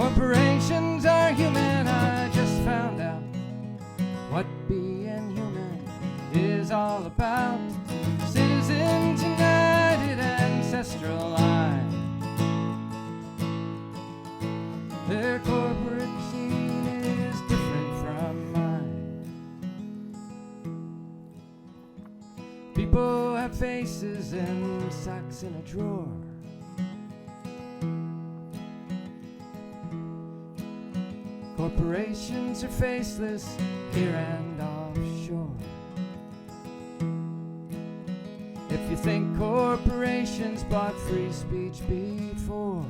Corporations are human, I just found out what being human is all about. Citizens united, ancestral line. Their corporate scene is different from mine. People have faces and socks in a drawer. Corporations are faceless here and offshore. If you think corporations bought free speech before,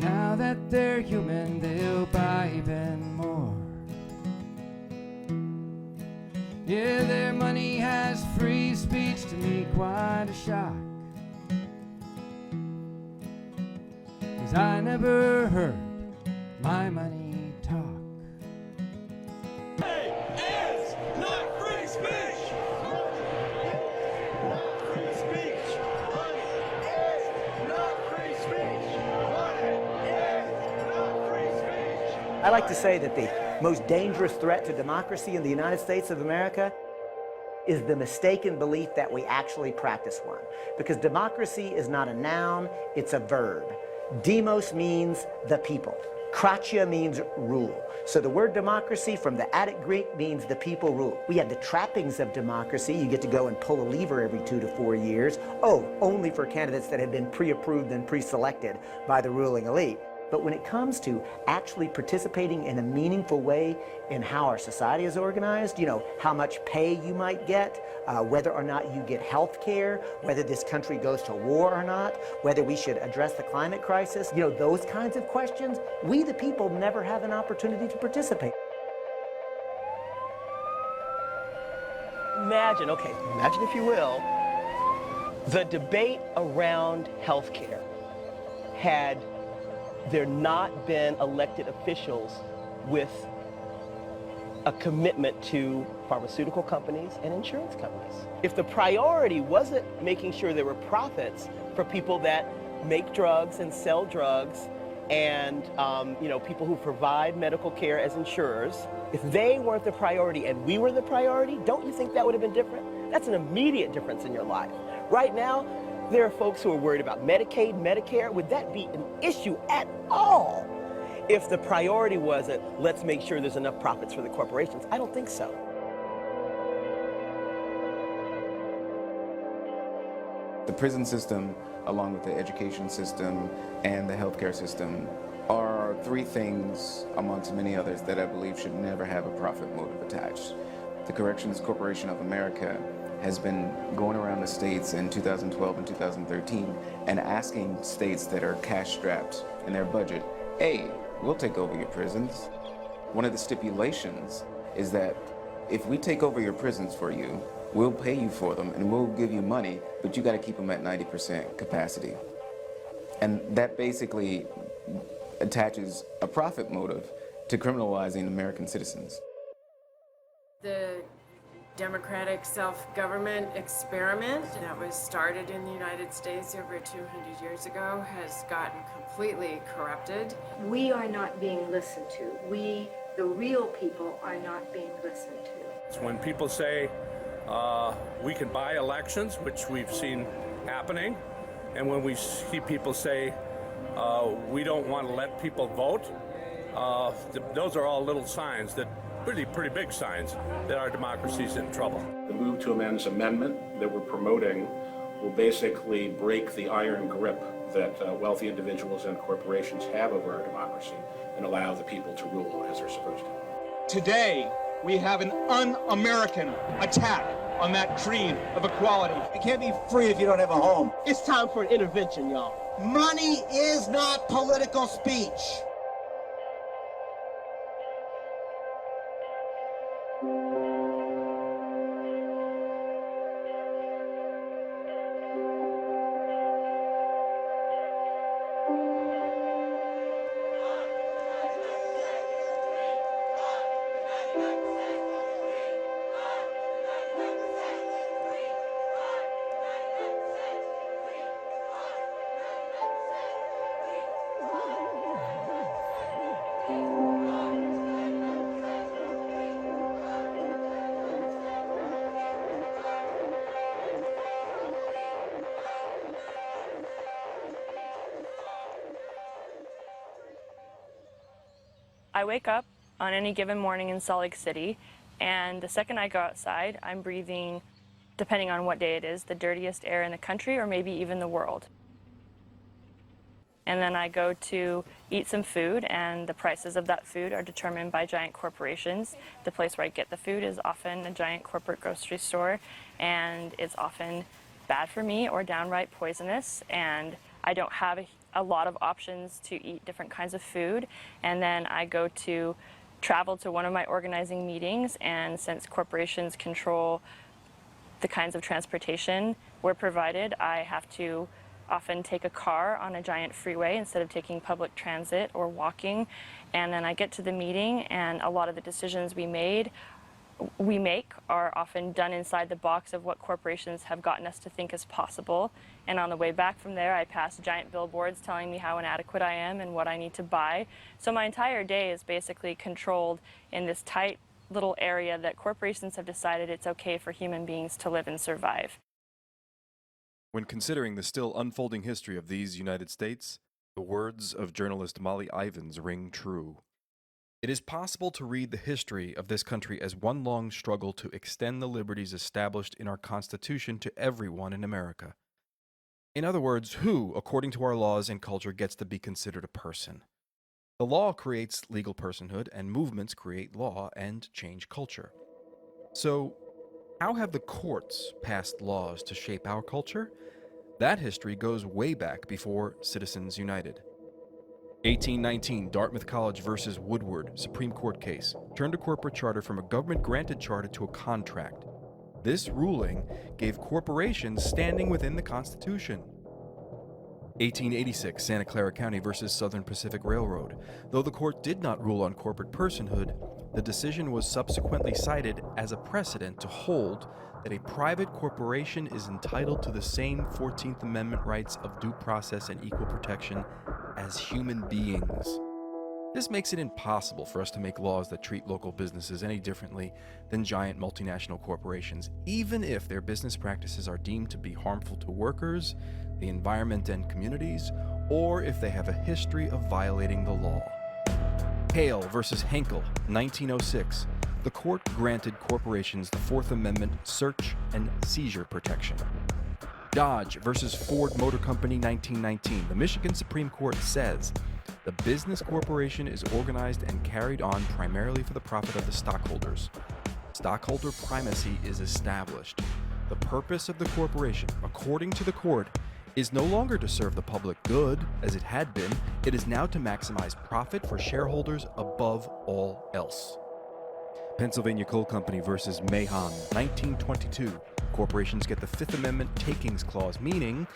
now that they're human, they'll buy even more. Yeah, their money has free speech, to me quite a shock. 'Cause I never heard my money talk. Money is not free speech. Not free speech. Money is not free speech. Money is not free speech. I like to say that the most dangerous threat to democracy in the United States of America is the mistaken belief that we actually practice one. Because democracy is not a noun, it's a verb. Demos means the people. Kratia means rule. So the word democracy from the Attic Greek means the people rule. We have the trappings of democracy. You get to go and pull a lever every 2 to 4 years. Oh, only for candidates that have been pre-approved and pre-selected by the ruling elite. But when it comes to actually participating in a meaningful way in how our society is organized, you know, how much pay you might get, whether or not you get health care, whether this country goes to war or not, whether we should address the climate crisis, you know, those kinds of questions, we the people never have an opportunity to participate. Imagine, okay, imagine if you will, the debate around health care had there not been elected officials with a commitment to pharmaceutical companies and insurance companies. If the priority wasn't making sure there were profits for people that make drugs and sell drugs and you know, people who provide medical care as insurers, if they weren't the priority and we were the priority, don't you think that would have been different? That's an immediate difference in your life. Right now, there are folks who are worried about Medicaid, Medicare. Would that be an issue at all if the priority wasn't, let's make sure there's enough profits for the corporations? I don't think so. The prison system, along with the education system and the healthcare system, are three things amongst many others that I believe should never have a profit motive attached. The Corrections Corporation of America has been going around the states in 2012 and 2013 and asking states that are cash-strapped in their budget, hey, we'll take over your prisons. One of the stipulations is that if we take over your prisons for you, we'll pay you for them and we'll give you money, but you got to keep them at 90% capacity. And that basically attaches a profit motive to criminalizing American citizens. The democratic self-government experiment that was started in the United States over 200 years ago has gotten completely corrupted. We are not being listened to. We, the real people, are not being listened to. It's when people say we can buy elections, which we've seen happening, and when we see people say we don't want to let people vote, those are all little signs that pretty big signs that our democracy is in trouble. The move to amend's amendment that we're promoting will basically break the iron grip that wealthy individuals and corporations have over our democracy and allow the people to rule as they're supposed to. Today, we have an un-American attack on that dream of equality. You can't be free if you don't have a home. It's time for an intervention, y'all. Money is not political speech. I wake up on any given morning in Salt Lake City, and the second I go outside, I'm breathing, depending on what day it is, the dirtiest air in the country or maybe even the world. And then I go to eat some food, and the prices of that food are determined by giant corporations. The place where I get the food is often a giant corporate grocery store, and it's often bad for me or downright poisonous, and I don't have a lot of options to eat different kinds of food. And then I go to travel to one of my organizing meetings, and since corporations control the kinds of transportation we're provided, I have to often take a car on a giant freeway instead of taking public transit or walking. And then I get to the meeting, and a lot of the decisions we make are often done inside the box of what corporations have gotten us to think is possible. And on the way back from there, I pass giant billboards telling me how inadequate I am and what I need to buy. So my entire day is basically controlled in this tight little area that corporations have decided it's okay for human beings to live and survive. When considering the still unfolding history of these United States, the words of journalist Molly Ivins ring true. It is possible to read the history of this country as one long struggle to extend the liberties established in our Constitution to everyone in America. In other words, who, according to our laws and culture, gets to be considered a person? The law creates legal personhood, and movements create law and change culture. So, how have the courts passed laws to shape our culture? That history goes way back before Citizens United. 1819, Dartmouth College versus Woodward, Supreme Court case, turned a corporate charter from a government-granted charter to a contract. This ruling gave corporations standing within the Constitution. 1886, Santa Clara County versus Southern Pacific Railroad. Though the court did not rule on corporate personhood, the decision was subsequently cited as a precedent to hold that a private corporation is entitled to the same 14th Amendment rights of due process and equal protection as human beings. This makes it impossible for us to make laws that treat local businesses any differently than giant multinational corporations, even if their business practices are deemed to be harmful to workers, the environment and communities, or if they have a history of violating the law. Hale versus Henkel, 1906. The court granted corporations the Fourth Amendment search and seizure protection. Dodge versus Ford Motor Company, 1919. The Michigan Supreme Court says the business corporation is organized and carried on primarily for the profit of the stockholders. Stockholder primacy is established. The purpose of the corporation, according to the court, is no longer to serve the public good, as it had been. It is now to maximize profit for shareholders above all else. Pennsylvania Coal Company versus Mahon, 1922. Corporations get the Fifth Amendment takings clause, meaning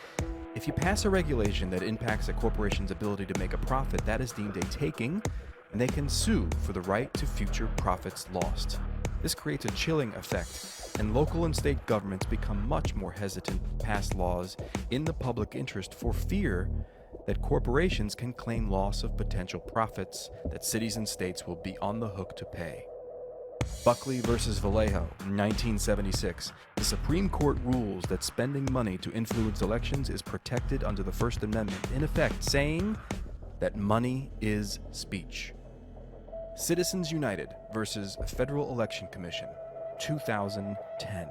if you pass a regulation that impacts a corporation's ability to make a profit, that is deemed a taking, and they can sue for the right to future profits lost. This creates a chilling effect, and local and state governments become much more hesitant to pass laws in the public interest for fear that corporations can claim loss of potential profits that cities and states will be on the hook to pay. Buckley versus Vallejo, 1976. The Supreme Court rules that spending money to influence elections is protected under the First Amendment, in effect saying that money is speech. Citizens United versus Federal Election Commission, 2010.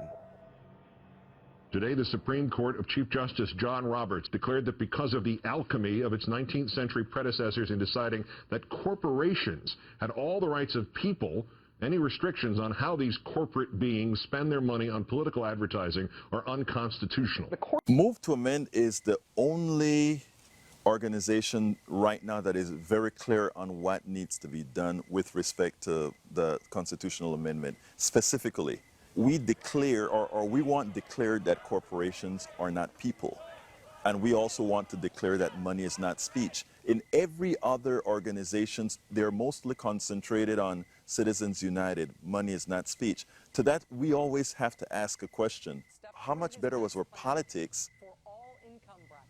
Today, the Supreme Court of Chief Justice John Roberts declared that because of the alchemy of its 19th century predecessors in deciding that corporations had all the rights of people, any restrictions on how these corporate beings spend their money on political advertising are unconstitutional. Move to Amend is the only organization right now that is very clear on what needs to be done with respect to the constitutional amendment. Specifically, we declare, or we want declared that corporations are not people. And we also want to declare that money is not speech. In every other organizations, they're mostly concentrated on Citizens United, money is not speech. To that, we always have to ask a question. How much better was our politics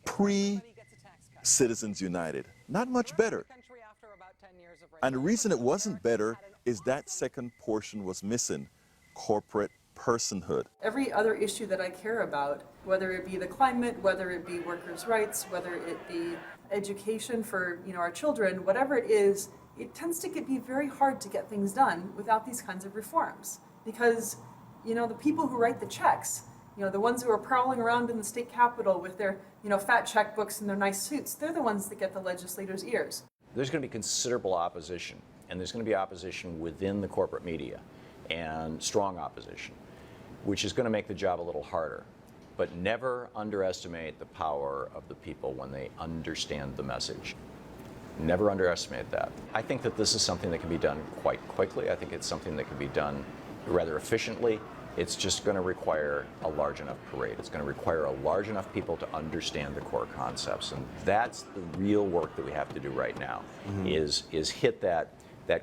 pre-Citizens United? Not much better. And the reason it wasn't better is that second portion was missing, corporate personhood. Every other issue that I care about, whether it be the climate, whether it be workers' rights, whether it be education for our children, whatever it is it tends to be very hard to get things done without these kinds of reforms. Because, you know, the people who write the checks, you know, the ones who are prowling around in the state capitol with their, you know, fat checkbooks and their nice suits, they're the ones that get the legislators' ears. There's going to be considerable opposition, and there's going to be opposition within the corporate media, and strong opposition, which is going to make the job a little harder. But never underestimate the power of the people when they understand the message. Never underestimate that. I think that this is something that can be done quite quickly. I think it's something that can be done rather efficiently. It's just going to require a large enough parade. It's going to require a large enough people to understand the core concepts. And that's the real work that we have to do right now, is hit that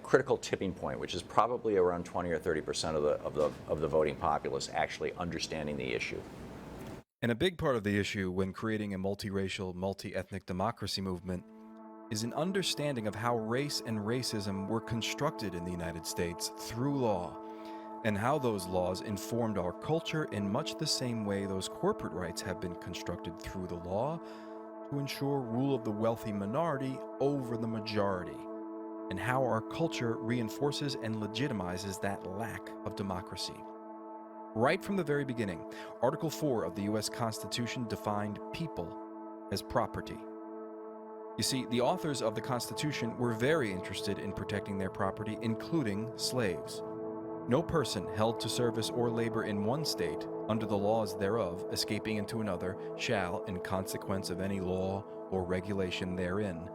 critical tipping point, which is probably around 20 or 30% of the voting populace actually understanding the issue. And a big part of the issue when creating a multiracial, multi-ethnic democracy movement is an understanding of how race and racism were constructed in the United States through law, and how those laws informed our culture in much the same way those corporate rights have been constructed through the law to ensure rule of the wealthy minority over the majority, and how our culture reinforces and legitimizes that lack of democracy. Right from the very beginning, Article 4 of the U.S. Constitution defined people as property. You see, the authors of the Constitution were very interested in protecting their property, including slaves. No person held to service or labor in one state, under the laws thereof, escaping into another, shall, in consequence of any law or regulation therein,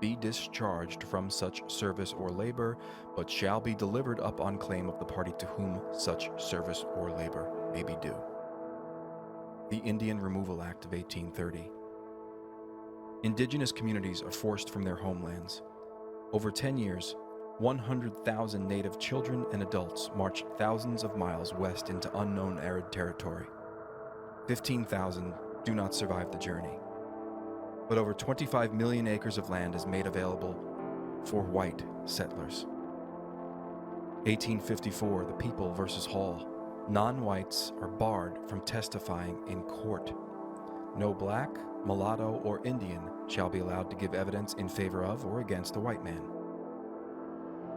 be discharged from such service or labor, but shall be delivered up on claim of the party to whom such service or labor may be due. The Indian Removal Act of 1830. Indigenous communities are forced from their homelands. Over 10 years, 100,000 native children and adults marched thousands of miles west into unknown arid territory. 15,000 do not survive the journey. But over 25 million acres of land is made available for white settlers. 1854, the People versus Hall. Non-whites are barred from testifying in court. No black, mulatto, or Indian shall be allowed to give evidence in favor of or against a white man.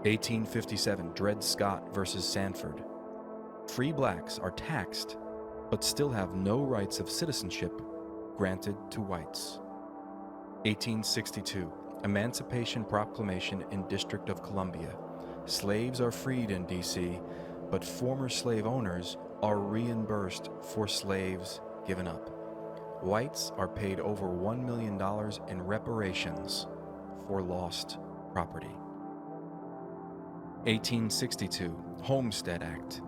1857, Dred Scott versus Sanford. Free blacks are taxed, but still have no rights of citizenship granted to whites. 1862, Emancipation Proclamation in District of Columbia. Slaves are freed in D.C., but former slave owners are reimbursed for slaves given up. Whites are paid over $1 million in reparations for lost property. 1862, Homestead Act.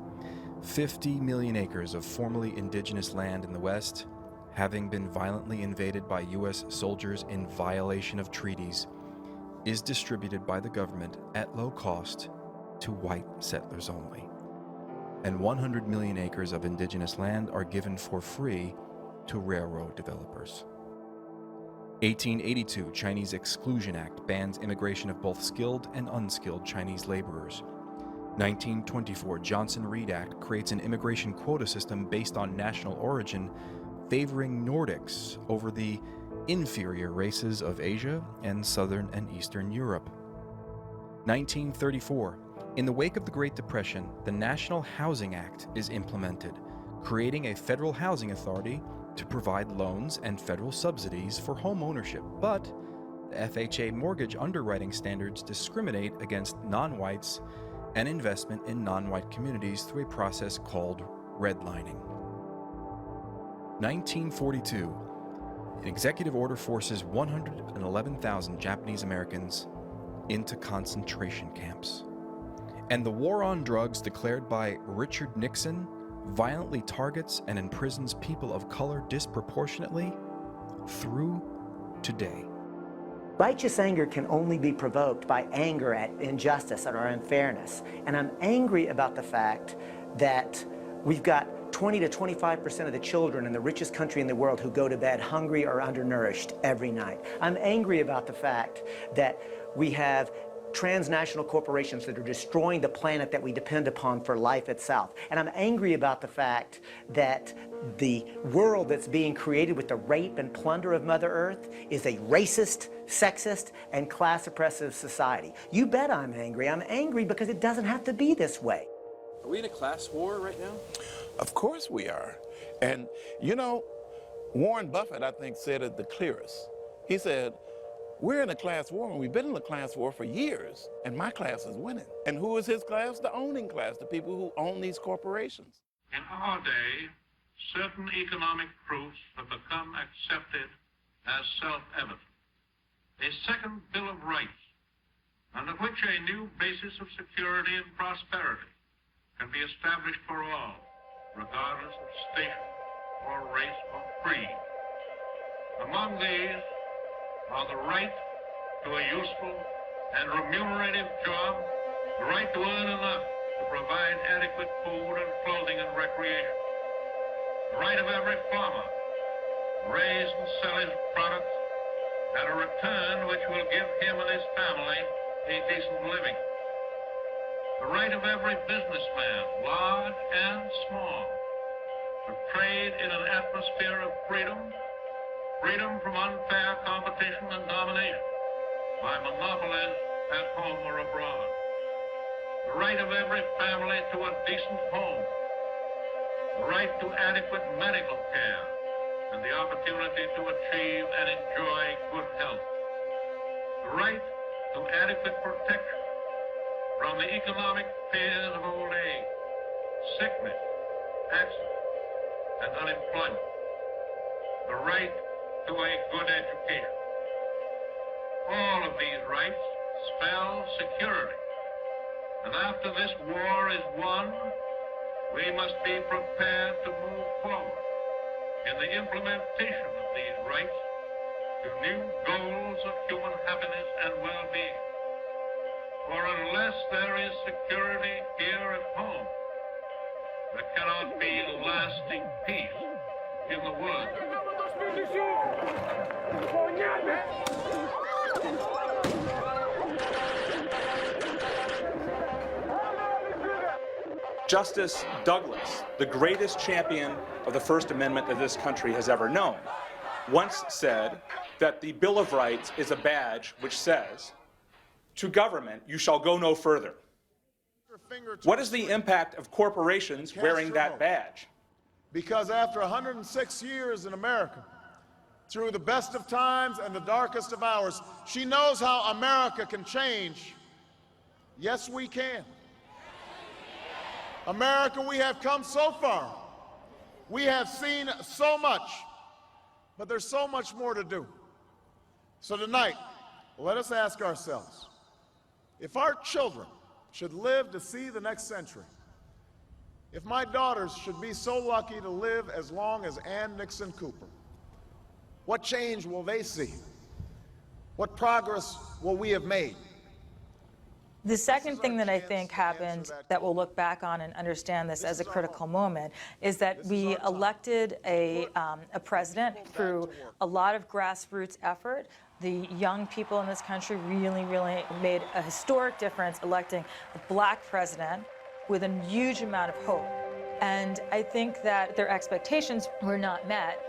50 million acres of formerly indigenous land in the West, having been violently invaded by U.S. soldiers in violation of treaties, is distributed by the government at low cost to white settlers only. And 100 million acres of indigenous land are given for free to railroad developers. 1882, Chinese Exclusion Act bans immigration of both skilled and unskilled Chinese laborers. 1924, Johnson-Reed Act creates an immigration quota system based on national origin, favoring Nordics over the inferior races of Asia and Southern and Eastern Europe. 1934, in the wake of the Great Depression, the National Housing Act is implemented, creating a federal housing authority to provide loans and federal subsidies for home ownership, but the FHA mortgage underwriting standards discriminate against non-whites and investment in non-white communities through a process called redlining. 1942, an executive order forces 111,000 Japanese Americans into concentration camps. And the war on drugs declared by Richard Nixon violently targets and imprisons people of color disproportionately through today. Righteous anger can only be provoked by anger at injustice or unfairness. And I'm angry about the fact that we've got 20 to 25% of the children in the richest country in the world who go to bed hungry or undernourished every night. I'm angry about the fact that we have transnational corporations that are destroying the planet that we depend upon for life itself. And I'm angry about the fact that the world that's being created with the rape and plunder of Mother Earth is a racist, sexist, and class-oppressive society. You bet I'm angry. I'm angry because it doesn't have to be this way. Are we in a class war right now? Of course we are. And, you know, Warren Buffett, I think, said it the clearest. He said, we're in a class war, and we've been in a class war for years, and my class is winning. And who is his class? The owning class, the people who own these corporations. In our day, certain economic proofs have become accepted as self-evident. A second Bill of Rights, under which a new basis of security and prosperity can be established for all, regardless of station or race or creed. Among these are the right to a useful and remunerative job, the right to earn enough to provide adequate food and clothing and recreation, the right of every farmer to raise and sell his products at a return which will give him and his family a decent living, the right of every businessman, large and small, to trade in an atmosphere of freedom, freedom from unfair competition and domination by monopolies at home or abroad, the right of every family to a decent home, the right to adequate medical care, and the opportunity to achieve and enjoy good health, the right to adequate protection from the economic fears of old age, sickness, accident, and unemployment, the right to a good education. All of these rights spell security. And after this war is won, we must be prepared to move forward in the implementation of these rights to new goals of human happiness and well-being. For unless there is security here at home, there cannot be lasting peace in the world. Justice Douglas, the greatest champion of the First Amendment that this country has ever known, once said that the Bill of Rights is a badge which says, "To government you shall go no further." What is the impact of corporations wearing that badge? Because after 106 years in America, through the best of times and the darkest of hours, she knows how America can change. Yes, we can. America, we have come so far. We have seen so much, but there's so much more to do. So tonight, let us ask ourselves, if our children should live to see the next century, if my daughters should be so lucky to live as long as Ann Nixon Cooper, what change will they see? What progress will we have made? The second thing that I think happened that we'll look back on and understand this as a critical moment is that we elected a president through a lot of grassroots effort. The young people in this country really made a historic difference electing a black president with a huge amount of hope. And I think that their expectations were not met.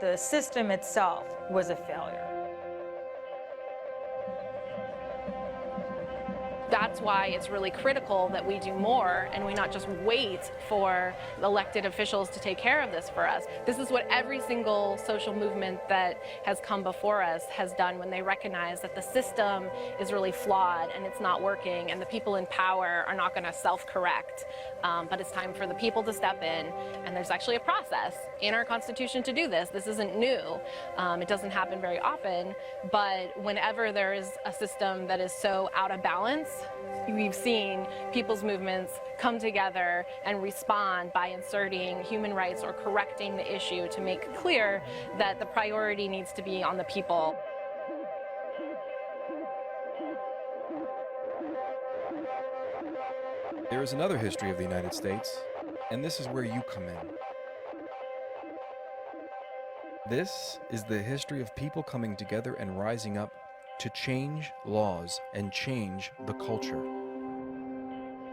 The system itself was a failure. That's why it's really critical that we do more and we not just wait for elected officials to take care of this for us. This is what every single social movement that has come before us has done when they recognize that the system is really flawed and it's not working and the people in power are not going to self-correct. But it's time for the people to step in, and there's actually a process in our Constitution to do this. This isn't new. It doesn't happen very often, but whenever there is a system that is so out of balance, we've seen people's movements come together and respond by inserting human rights or correcting the issue to make clear that the priority needs to be on the people. There is another history of the United States, and this is where you come in. This is the history of people coming together and rising up to change laws and change the culture.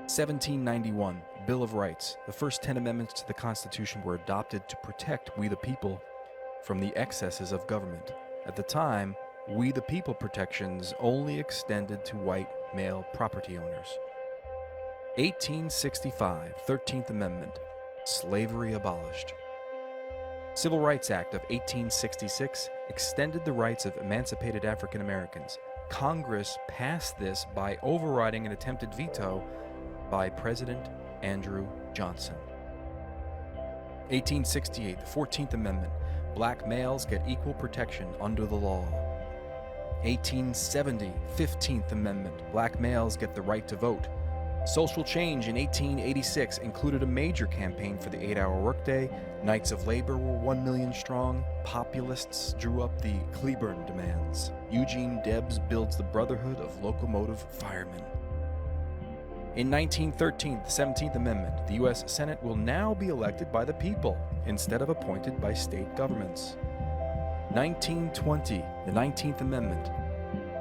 1791, Bill of Rights. The first 10 amendments to the Constitution were adopted to protect we the people from the excesses of government. At the time, we the people protections only extended to white male property owners. 1865, 13th Amendment, slavery abolished. Civil Rights Act of 1866 extended the rights of emancipated African Americans. Congress passed this by overriding an attempted veto by President Andrew Johnson. 1868, the 14th Amendment, black males get equal protection under the law. 1870, 15th Amendment, black males get the right to vote. Social change in 1886 included a major campaign for the 8-hour workday. Knights of Labor were 1 million strong. Populists drew up the Cleburne demands. Eugene Debs builds the Brotherhood of Locomotive Firemen. In 1913, the 17th Amendment, the U.S. Senate will now be elected by the people instead of appointed by state governments. 1920, the 19th Amendment.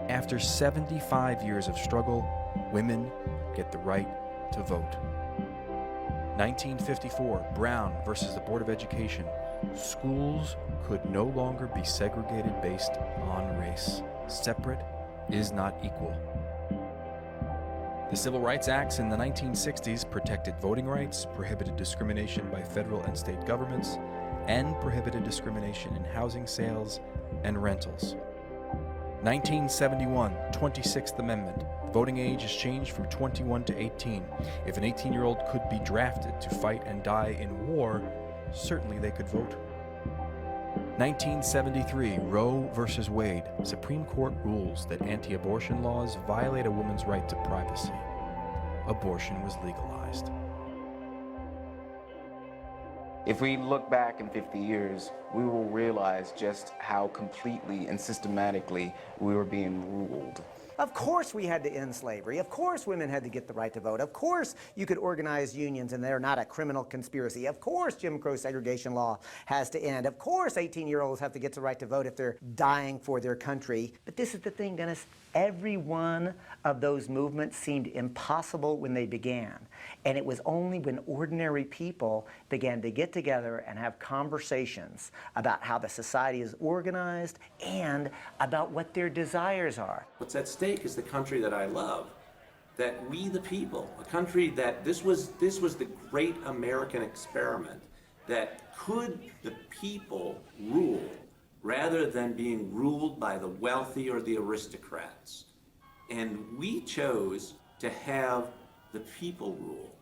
After 75 years of struggle, women get the right to vote. 1954, Brown versus the Board of Education. Schools could no longer be segregated based on race. Separate is not equal. The Civil Rights Acts in the 1960s protected voting rights, prohibited discrimination by federal and state governments, and prohibited discrimination in housing sales and rentals. 1971, 26th Amendment. The voting age is changed from 21 to 18. If an 18-year-old could be drafted to fight and die in war, certainly they could vote. 1973, Roe versus Wade. Supreme Court rules that anti-abortion laws violate a woman's right to privacy. Abortion was legalized. If we look back in 50 years, we will realize just how completely and systematically we were being ruled. Of course we had to end slavery. Of course women had to get the right to vote. Of course you could organize unions and they're not a criminal conspiracy. Of course Jim Crow segregation law has to end. Of course 18-year-olds have to get the right to vote if they're dying for their country. But this is the thing, Dennis. Every one of those movements seemed impossible when they began. And it was only when ordinary people began to get together and have conversations about how the society is organized and about what their desires are. What's at stake is the country that I love, that we the people, a country that this was the great American experiment, that could the people rule rather than being ruled by the wealthy or the aristocrats. And we chose to have the people rule,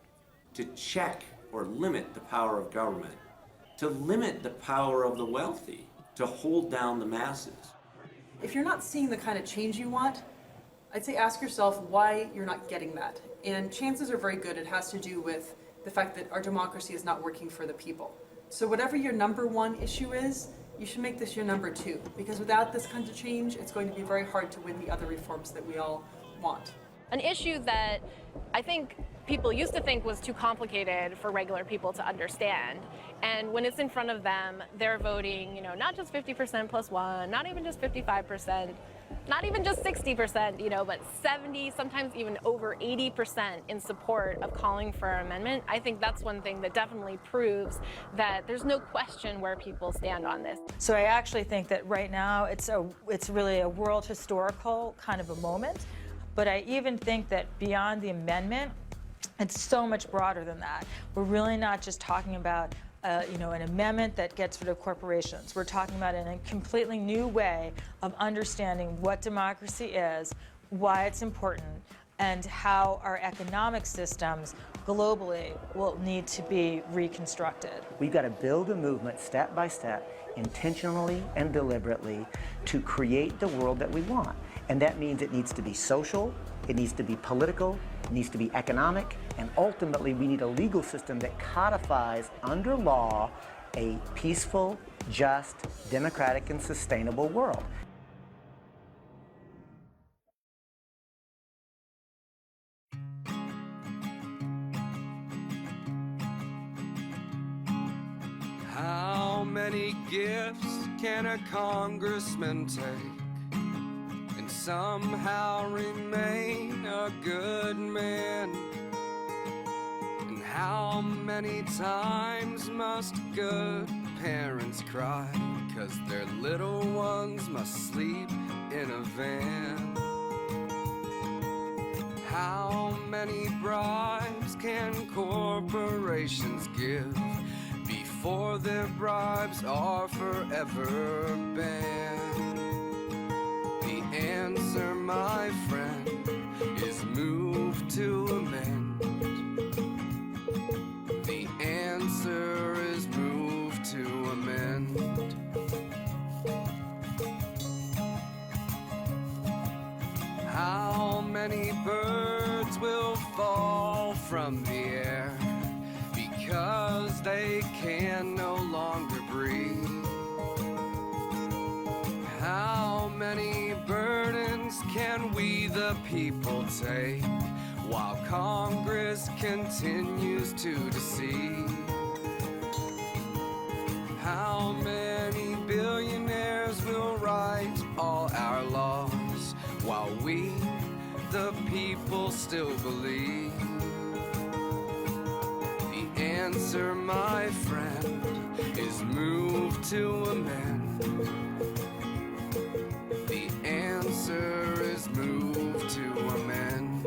to check or limit the power of government, to limit the power of the wealthy, to hold down the masses. If you're not seeing the kind of change you want, I'd say ask yourself why you're not getting that. And chances are very good it has to do with the fact that our democracy is not working for the people. So whatever your number one issue is, you should make this your number two, because without this kind of change, it's going to be very hard to win the other reforms that we all want. An issue that I think people used to think was too complicated for regular people to understand. And when it's in front of them, they're voting, not just 50% plus one, not even just 55%, not even just 60%, but 70, sometimes even over 80% in support of calling for an amendment. I think that's one thing that definitely proves that there's no question where people stand on this. So I actually think that right now it's really a world historical kind of a moment. But I even think that beyond the amendment, it's so much broader than that. We're really not just talking about an amendment that gets rid of corporations. We're talking about in a completely new way of understanding what democracy is, why it's important, and how our economic systems globally will need to be reconstructed. We've got to build a movement step by step, intentionally and deliberately, to create the world that we want. And that means it needs to be social, it needs to be political, it needs to be economic, and ultimately we need a legal system that codifies under law a peaceful, just, democratic, and sustainable world. How many gifts can a congressman take and somehow remain a good man? And how many times must good parents cry 'cause their little ones must sleep in a van? How many bribes can corporations give before their bribes are forever banned? The answer, my friend, is move to amend. The answer is move to amend. How many birds will fall from the air because they can no longer breathe? How many burdens can we the people take while Congress continues to deceive? How many billionaires will write all our laws while we, the people, still believe? The answer, my friend, is move to amend. The answer is move to amend.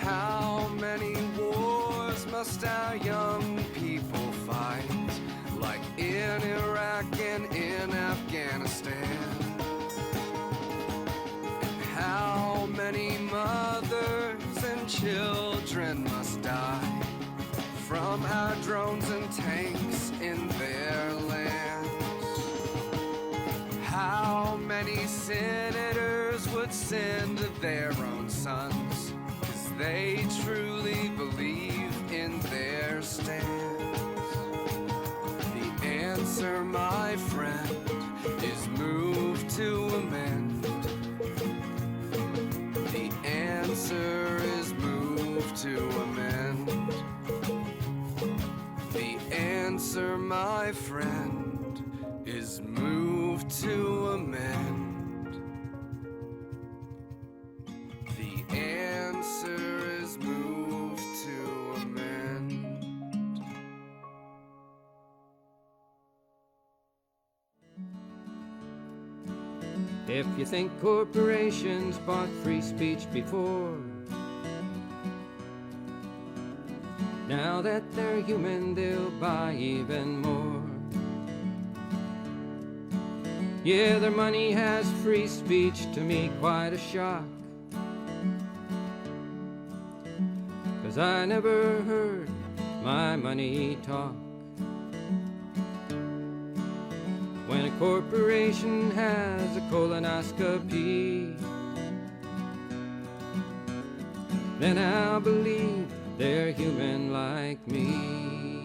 How many wars must our young people fight, like in Iraq and in Afghanistan? And how many mothers and children must die from our drones and tanks in their lands? How many senators would send their own sons 'cause they truly believe in their stance? The answer, my friend, is move to amend. The answer is move to amend. The answer, my friend, is move to amend. The answer is move to amend. If you think corporations bought free speech before, now that they're human, they'll buy even more. Yeah, their money has free speech, to me quite a shock. 'Cause I never heard my money talk. When a corporation has a colonoscopy, then I'll believe they're human like me.